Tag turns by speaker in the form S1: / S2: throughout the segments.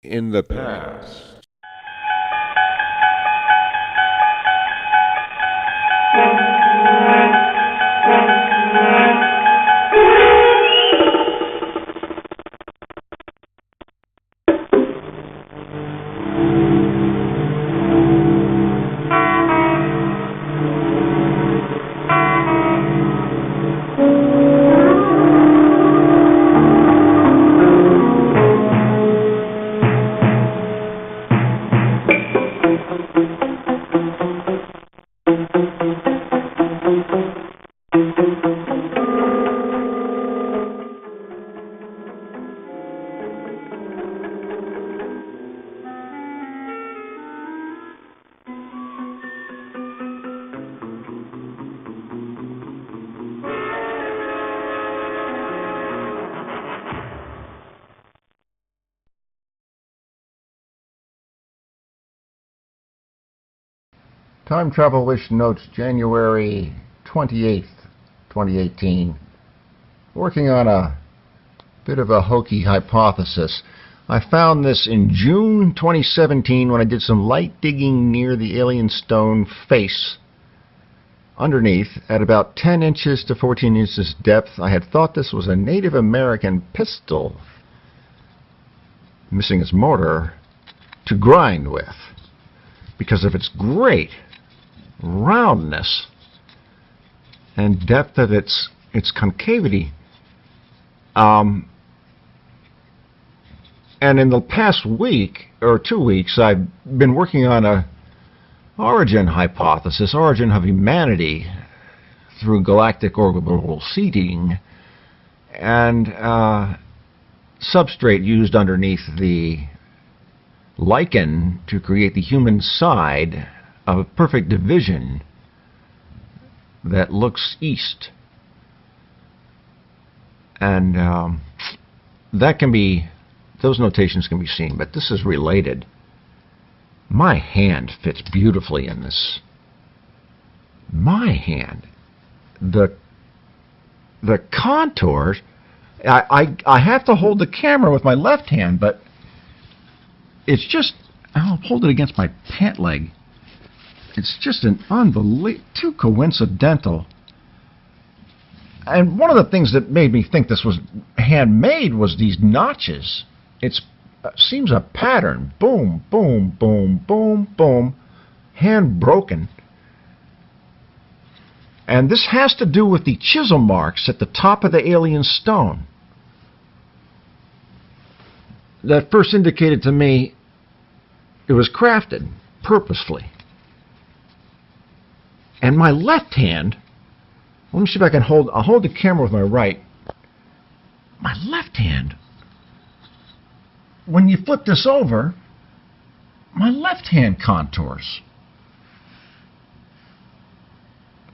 S1: in the past.
S2: Time Travel Wish Notes, January 28th, 2018. Working on a bit of a hokey hypothesis. I found this in June 2017 when I did some light digging near the alien stone face. Underneath, at about 10 inches to 14 inches depth, I had thought this was a Native American pistol, missing its motor, to grind with because of its great roundness and depth of its concavity. And in the past week or 2 weeks, I've been working on a origin hypothesis, origin of humanity through galactic orbital seeding, and substrate used underneath the lichen to create the human side of a perfect division that looks east. And that can be, those notations can be seen, but this is related. My hand fits beautifully in this. My hand. The contours, I have to hold the camera with my left hand, but it's just, I'll hold it against my pant leg. It's just an too coincidental. And one of the things that made me think this was handmade was these notches. It seems a pattern. Boom, boom, boom, boom, boom. Hand broken. And this has to do with the chisel marks at the top of the alien stone. That first indicated to me it was crafted purposefully. And my left hand, let me see if I can I'll hold the camera with my right. My left hand, when you flip this over, my left hand contours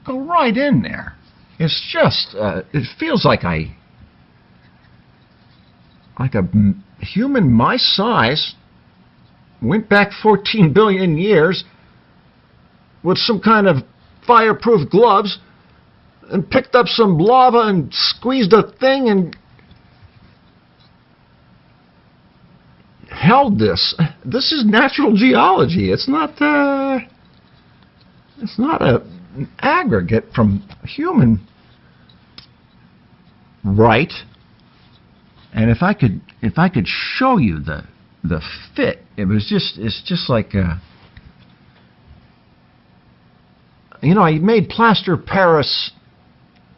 S2: go right in there. It's just, it feels like a human my size went back 14 billion years with some kind of fireproof gloves and picked up some lava and squeezed a thing and held this. This is natural geology. It's not an aggregate from human right. And if I could show you the fit, it's just like you know, I made plaster Paris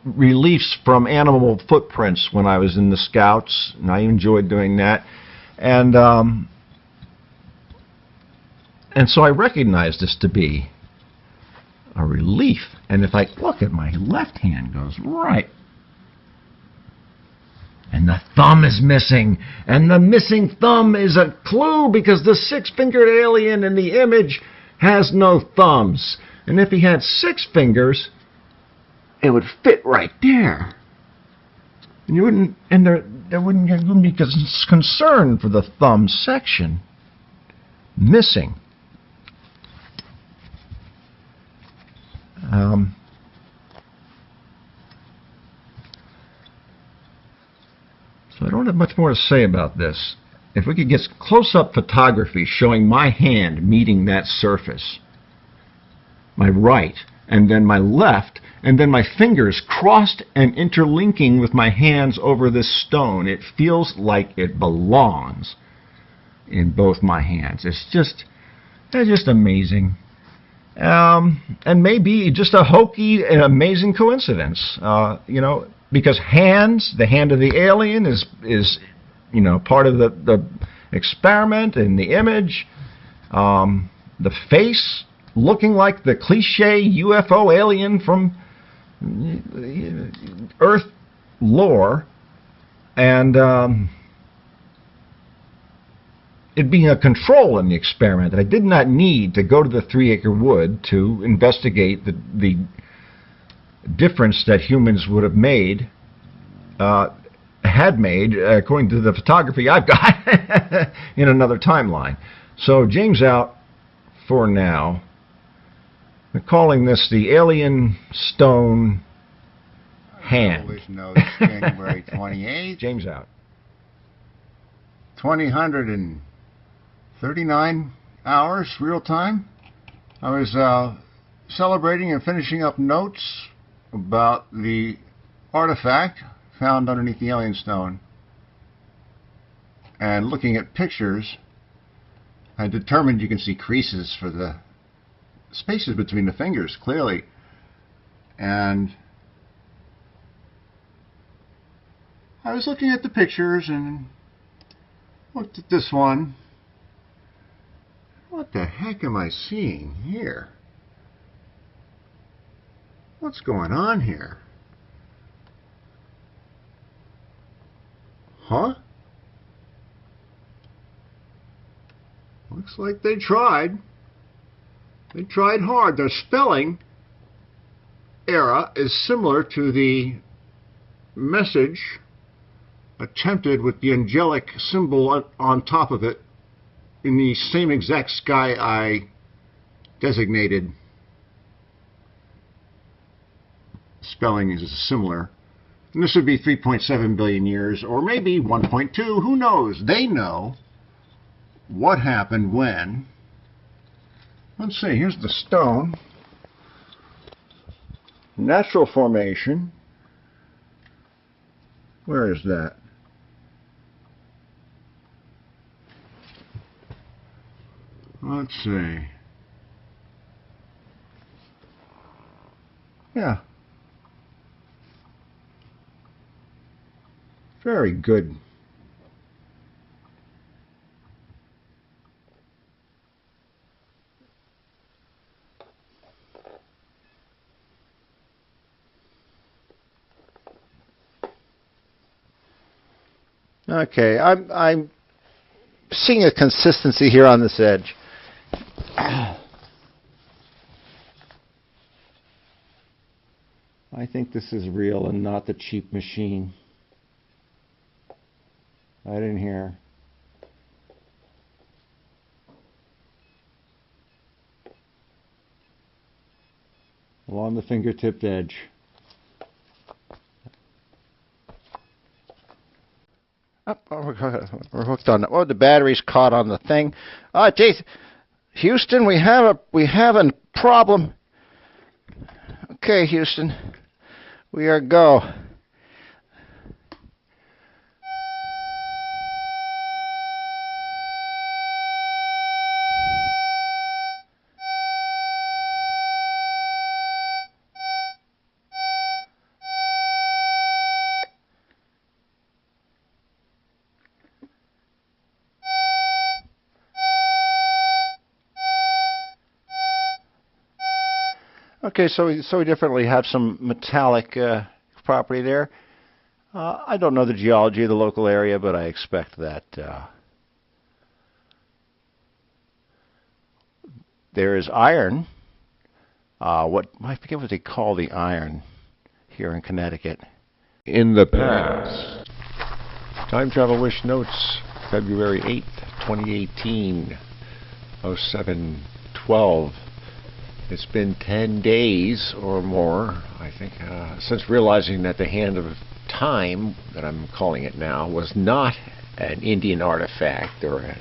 S2: reliefs from animal footprints when I was in the Scouts, and I enjoyed doing that. And so I recognized this to be a relief. And if I look at my left hand goes right. And the thumb is missing. And the missing thumb is a clue because the six-fingered alien in the image has no thumbs. And if he had 6 fingers, it would fit right there. And you wouldn't, and there wouldn't be concern for the thumb section missing. So I don't have much more to say about this. if we could get close-up photography showing my hand meeting that surface, my right, and then my left, and then my fingers crossed and interlinking with my hands over this stone, it feels like it belongs in both my hands. It's just amazing. And maybe just a hokey and amazing coincidence, you know, because the hand of the alien is you know, part of the experiment and the image. The face looking like the cliche UFO alien from Earth lore, and it being a control in the experiment. I did not need to go to the 3-acre wood to investigate the difference that humans would have made, had made, according to the photography I've got, in another timeline. So James out for now. We're calling this the Alien Stone Hand.
S1: Notes, January 28th.
S2: James out.
S1: 2039 hours, real time. I was celebrating and finishing up notes about the artifact found underneath the alien stone. And looking at pictures, I determined you can see creases for the spaces between the fingers, clearly. And I was looking at the pictures and looked at this one. What the heck am I seeing here? What's going on here? Huh? Looks like they tried. They tried hard. Their spelling error is similar to the message attempted with the angelic symbol on top of it in the same exact sky I designated. Spelling is similar. And this would be 3.7 billion years, or maybe 1.2. Who knows? They know what happened when. Let's see, here's the stone. Natural formation. Where is that? Let's see. Yeah. Very good. Okay, I'm seeing a consistency here on this edge. I think this is real and not the cheap machine. Right in here. Along the fingertip edge. Oh, we're hooked on. Oh, the battery's caught on the thing. Oh, geez, Houston, we have a problem. Okay, Houston, we are go. Okay, so we definitely have some metallic property there. I don't know the geology of the local area, but I expect that there is iron. I forget what they call the iron here in Connecticut.
S2: In the past. Time Travel Wish Notes, February 8th, 2018, 07:12. It's been 10 days or more, I think, since realizing that the hand of time that I'm calling it now was not an Indian artifact or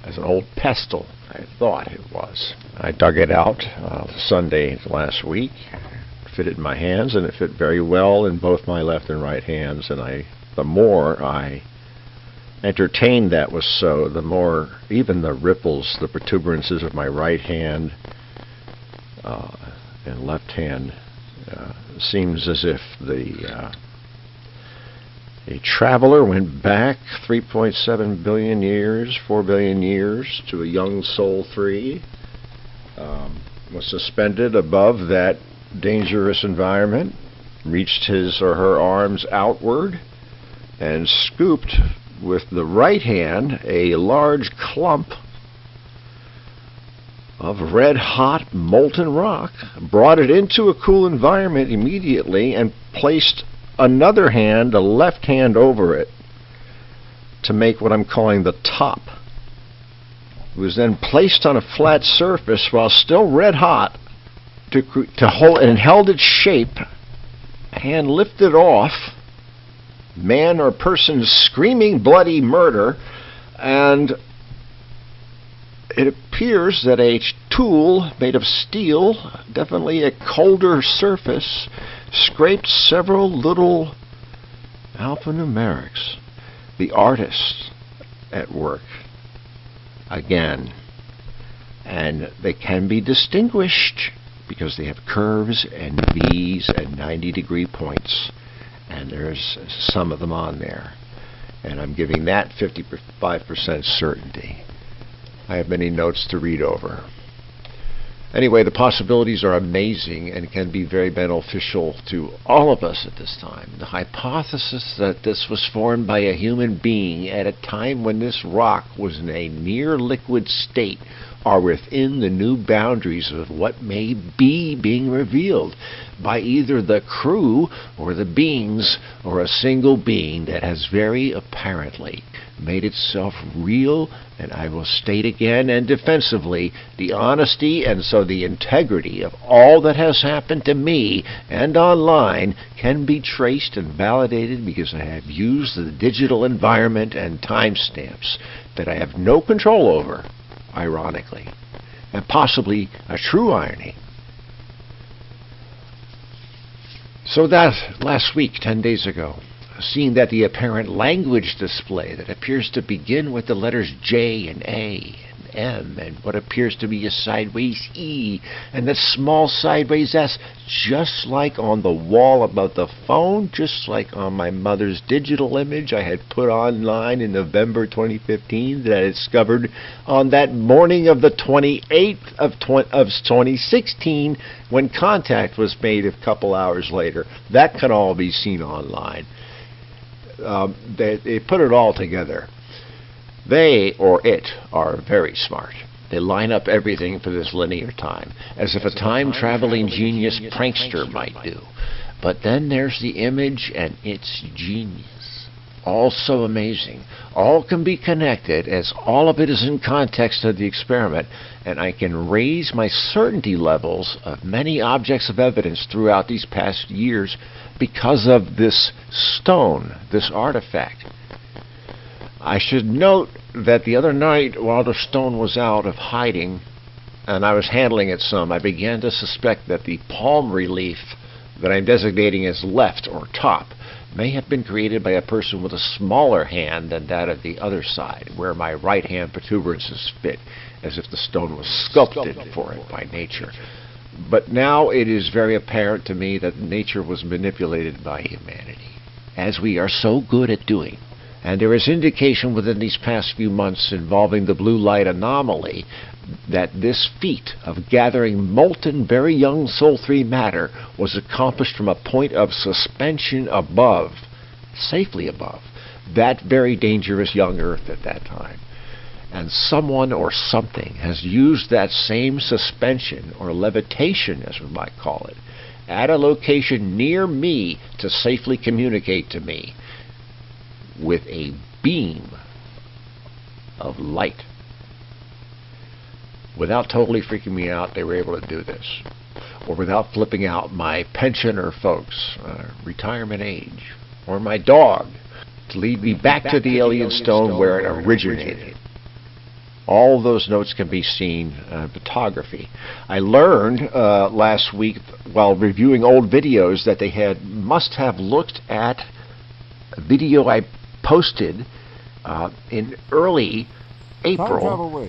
S2: as an old pestle I thought it was. I dug it out Sunday last week, fitted in my hands, and it fit very well in both my left and right hands. And the more I entertained that was so, the more even the ripples, the protuberances of my right hand and left hand seems as if a traveler went back 3.7 billion years, 4 billion years, to a young Sol 3, was suspended above that dangerous environment, reached his or her arms outward, and scooped with the right hand a large clump of red-hot molten rock, brought it into a cool environment immediately, and placed another hand, a left hand, over it to make what I'm calling the top. It was then placed on a flat surface while still red-hot to hold, and held its shape. Hand lifted off, man or person screaming bloody murder, and it appears that a tool made of steel, definitely a colder surface, scraped several little alphanumerics. The artist at work again, and they can be distinguished because they have curves and V's and 90-degree points, and there's some of them on there, and I'm giving that 55% certainty. I have many notes to read over. Anyway, the possibilities are amazing and can be very beneficial to all of us at this time. The hypothesis that this was formed by a human being at a time when this rock was in a near liquid state are within the new boundaries of what may be being revealed by either the crew or the beings or a single being that has very apparently made itself real. And I will state again and defensively, the honesty and so the integrity of all that has happened to me and online can be traced and validated because I have used the digital environment and timestamps that I have no control over, ironically, and possibly a true irony. So that last week, 10 days ago, seeing that the apparent language display that appears to begin with the letters J and A and M and what appears to be a sideways E and the small sideways S, just like on the wall above the phone, just like on my mother's digital image I had put online in November 2015 that I discovered on that morning of the 28th of 2016 when contact was made a couple hours later. That can all be seen online. They put it all together. They, or it, are very smart. They line up everything for this linear time, as if a time-traveling genius prankster might do. But then there's the image and its genius. All so amazing. All can be connected, as all of it is in context of the experiment, and I can raise my certainty levels of many objects of evidence throughout these past years because of this stone, this artifact. I should note that the other night, while the stone was out of hiding, and I was handling it some, I began to suspect that the palm relief that I'm designating as left or top may have been created by a person with a smaller hand than that of the other side, where my right hand protuberances fit, as if the stone was sculpted for it by nature. But now it is very apparent to me that nature was manipulated by humanity, as we are so good at doing. And there is indication within these past few months involving the blue light anomaly that this feat of gathering molten, very young Sol 3 matter was accomplished from a point of suspension above, safely above, that very dangerous young Earth at that time. And someone or something has used that same suspension, or levitation as we might call it, at a location near me to safely communicate to me with a beam of light. Without totally freaking me out, they were able to do this. Or without flipping out my pensioner folks, retirement age. or my dog to lead me back to the alien stone where it originated. All those notes can be seen in photography. I learned last week while reviewing old videos that they must have looked at a video I posted in early April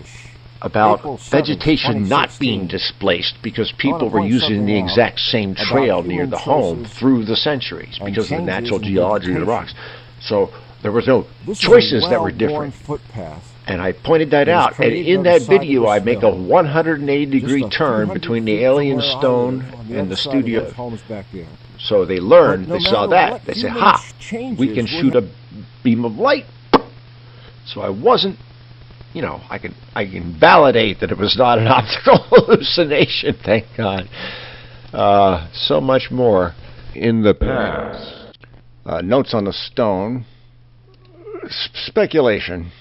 S2: about vegetation not being displaced because people were using the exact same trail near the home through the centuries because of the natural geology of the rocks. So there was no choices that were different. And I pointed that out. And in that video, I make a 180-degree turn between the alien stone and the studio. So they learned, they saw that. They said, ha, we can shoot a beam of light. So I wasn't, you know, I can validate that it was not an optical hallucination, thank God. So much more in the past. Notes on the stone. Speculation.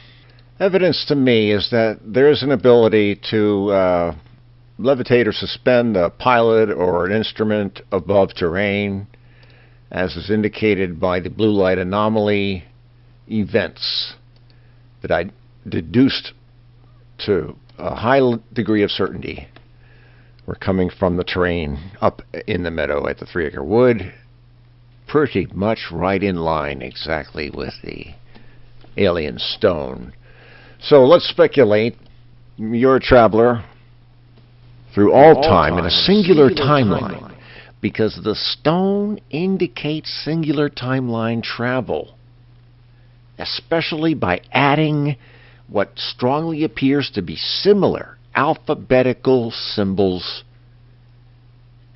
S2: Evidence to me is that there is an ability to levitate or suspend a pilot or an instrument above terrain, as is indicated by the blue light anomaly events that I deduced to a high degree of certainty were coming from the terrain up in the meadow at the 3 Acre Wood, pretty much right in line exactly with the alien stone. So let's speculate. You're a traveler through all time in a singular timeline, because the stone indicates singular timeline travel, especially by adding what strongly appears to be similar alphabetical symbols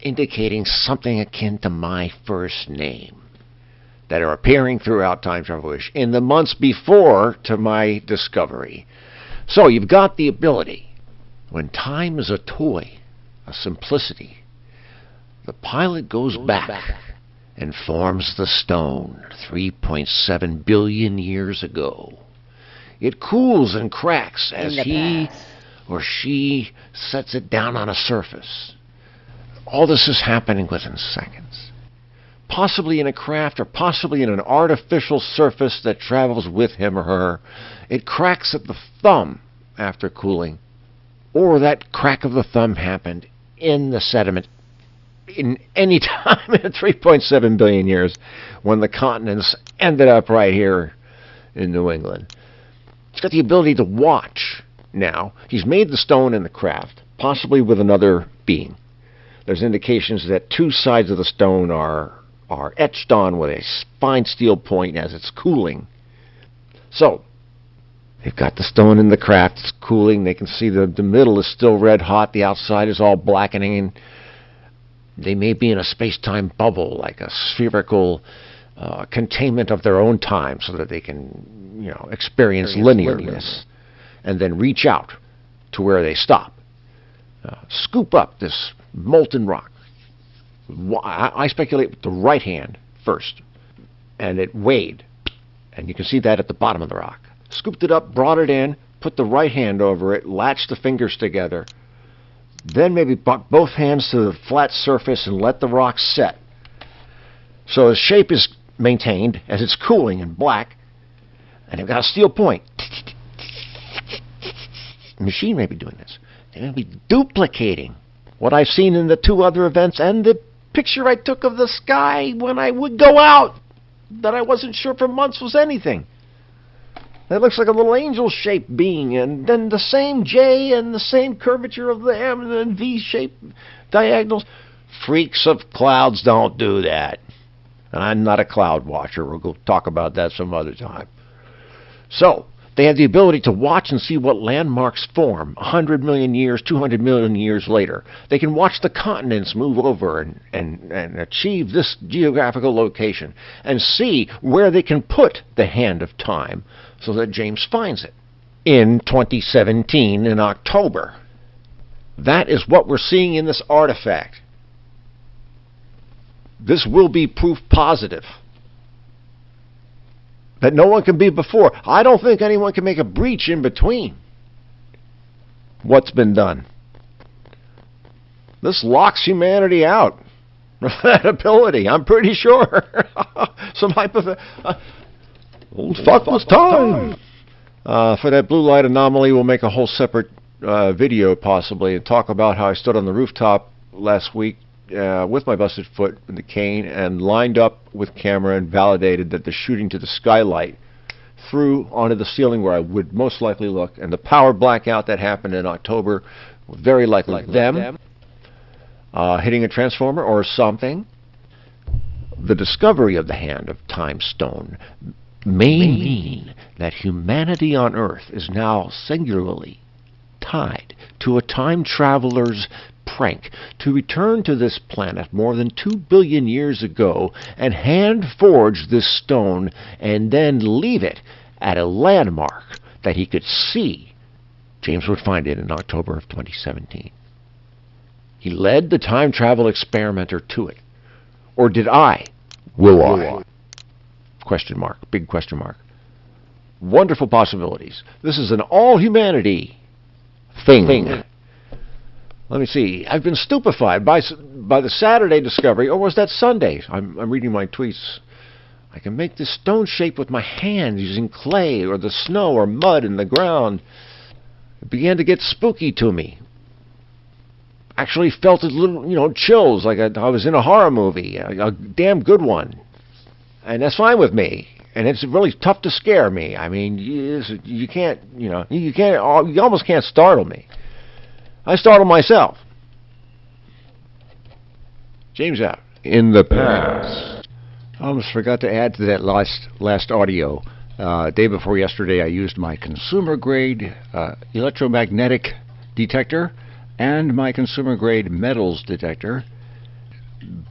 S2: indicating something akin to my first name that are appearing throughout Time Travel-ish in the months before to my discovery. So you've got the ability, when time is a toy, a simplicity, the pilot goes back and forms the stone 3.7 billion years ago. It cools and cracks as he or she sets it down on a surface. All this is happening within seconds. Possibly in a craft or possibly in an artificial surface that travels with him or her. It cracks at the thumb after cooling, or that crack of the thumb happened in the sediment in any time in 3.7 billion years when the continents ended up right here in New England. He's got the ability to watch now. He's made the stone in the craft, possibly with another being. There's indications that two sides of the stone are etched on with a fine steel point as it's cooling. So, they've got the stone in the craft, it's cooling, they can see the middle is still red hot, the outside is all blackening, and they may be in a space-time bubble, like a spherical containment of their own time, so that they can, you know, experience linearness, and then reach out to where they stop. Scoop up this molten rock. I speculate with the right hand first, and it weighed, and you can see that at the bottom of the rock. Scooped it up, brought it in, put the right hand over it, latched the fingers together, then maybe brought both hands to the flat surface and let the rock set. So the shape is maintained as it's cooling and black, and they've got a steel point. The machine may be doing this. They may be duplicating what I've seen in the two other events and the picture I took of the sky when I would go out that I wasn't sure for months was anything. That looks like a little angel-shaped being, and then the same J and the same curvature of the M and then V-shaped diagonals. Freaks of clouds don't do that. And I'm not a cloud watcher. We'll go talk about that some other time. So, they have the ability to watch and see what landmarks form 100 million years, 200 million years later. They can watch the continents move over and achieve this geographical location and see where they can put the hand of time so that James finds it in 2017 in October. That is what we're seeing in this artifact. This will be proof positive that no one can be before. I don't think anyone can make a breach in between what's been done. This locks humanity out. Relatability, I'm pretty sure. Some old fuck was time. For that blue light anomaly, we'll make a whole separate video possibly and talk about how I stood on the rooftop last week with my busted foot and the cane and lined up with camera and validated that the shooting to the skylight through onto the ceiling where I would most likely look, and the power blackout that happened in October, very likely them hitting a transformer or something. The discovery of the hand of Time Stone may mean that humanity on Earth is now singularly tied to a time traveler's prank to return to this planet more than 2 billion years ago and hand forge this stone and then leave it at a landmark that he could see. James would find it in October of 2017. He led the time travel experimenter to it. Or did I? Will I? Question mark. Big question mark. Wonderful possibilities. This is an all-humanity thing. Let me see. I've been stupefied by the Saturday discovery, or was that Sunday? I'm reading my tweets. I can make this stone shape with my hands using clay or the snow or mud in the ground. It began to get spooky to me. Actually felt a little, chills, like I was in a horror movie, a damn good one. And that's fine with me. And it's really tough to scare me. I mean, you can't, you almost can't startle me. I startle myself. James out. In the past. I almost forgot to add to that last audio. Day before yesterday, I used my consumer-grade electromagnetic detector and my consumer-grade metals detector.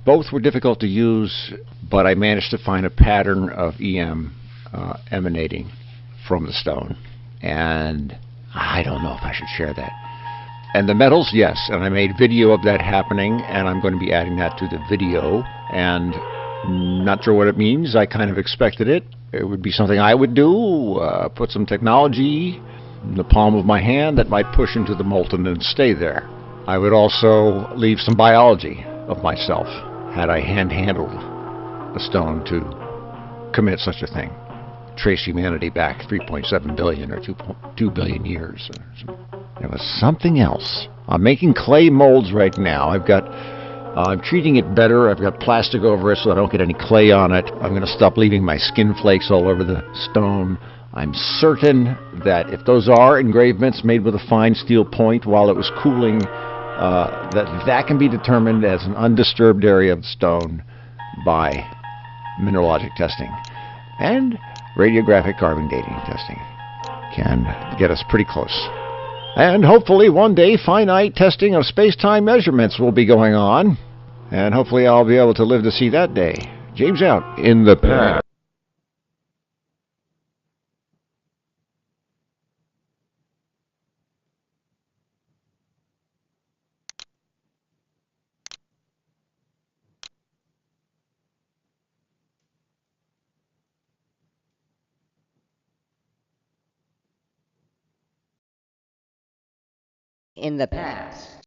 S2: Both were difficult to use, but I managed to find a pattern of EM emanating from the stone. And I don't know if I should share that. And the metals, yes, and I made video of that happening, and I'm going to be adding that to the video. And not sure what it means. I kind of expected it. It would be something I would do, put some technology in the palm of my hand that might push into the molten and stay there. I would also leave some biology of myself had I handled a stone to commit such a thing. Trace humanity back 3.7 billion or 2 billion years. There was something else. I'm making clay molds right now. I'm treating it better. I've got plastic over it so I don't get any clay on it. I'm going to stop leaving my skin flakes all over the stone. I'm certain that if those are engravements made with a fine steel point while it was cooling, that can be determined as an undisturbed area of the stone by mineralogic testing. And radiographic carbon dating testing can get us pretty close. And hopefully one day finite testing of space-time measurements will be going on. And hopefully I'll be able to live to see that day. James out. In the past.
S3: In the past.